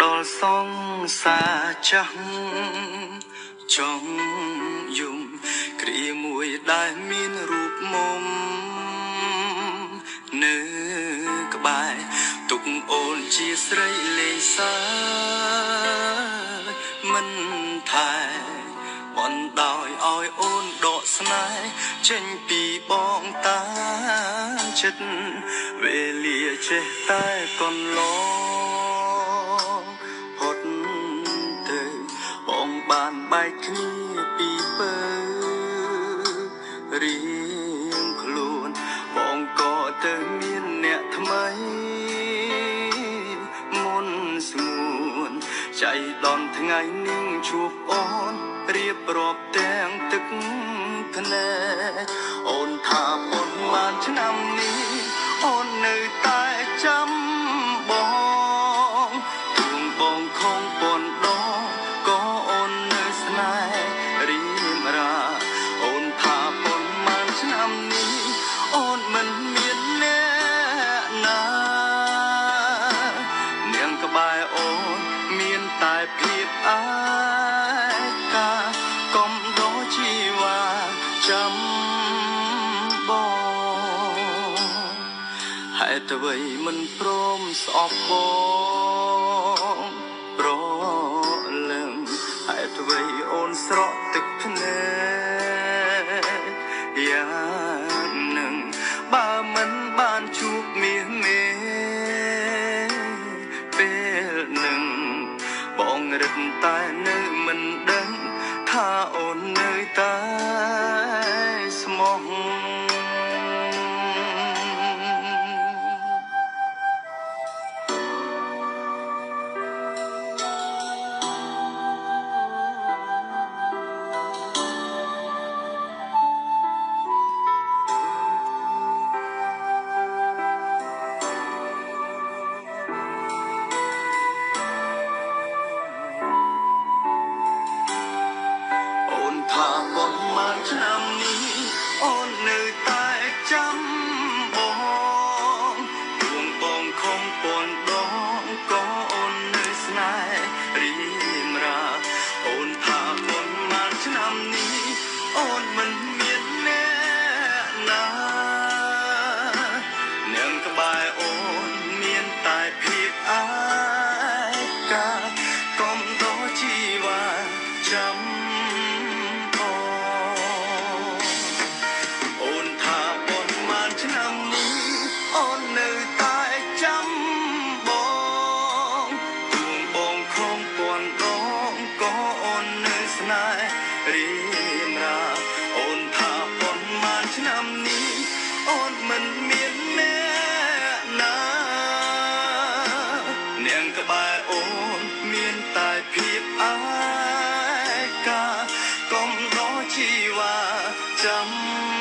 ដល់សងសាចាស់ចង់យំគ្រាមួយដែលមានរូបមុំនៅក្បែរទុកអូនជាស្រីលេងសើមិនថែបណ្ដោយឲ្យអូនដកស្នេហ៍ចេញពីបងតាចិត្តវេលាចេះតែកន្លងហត់ទៅបងបានបែកគ្នាពីពើរៀងខ្លួនបងក៏ទៅមានអ្នកថ្មីមុនស្ងួនចៃដន្យថ្ងៃនឹងជួបអូនរៀបរាប់ទាំងទឹកភ្នែកអូនថាប៉ុន្មានឆ្នាំនេះអូននៅតែចាំបងទួងបងខំប៉ុនដងក៏អូននៅស្នេហ៍រៀមរាអូនថាប៉ុន្មានឆ្នាំនេះអូនមិនមានអ្នកណានាងក្បែរអូនមានតែភាពអាកាកុំដោជីវ៉ាចាំបងហេតុអ្វីមិនព្រមស្អប់បងប្រលឹងហេតុអ្វីអូនស្រក់ទឹកភ្នែកយ៉ាងនឹងបើមិនបានជួបមាសមេពេលនឹងបងរឹតតែនៅមិនដឹងថាអូននៅតែស្មោះឆ្នាំនេះអូននៅតែចាំបងទួងបងខំប៉ុនដងក៏អូននៅស្នេហ៍រៀមរាអូនថាប៉ុន្មានឆ្នាំនេះអូនមិនមានអ្នកណានាងក្បែរអូនមានតែភាពអាកាកុំដោជីវ៉ាចាំឆ្នាំនេះអូននៅតែចាំបងទួងបងខំប៉ុនដងក៏អូននៅស្នេហ៍រៀមរាអូនថាប៉ុន្មានឆ្នាំនេះអូនមិនមានអ្នកណានាងក្បែរអូនមានតែភាពអាកាកុំដោជីវ៉ាចាំ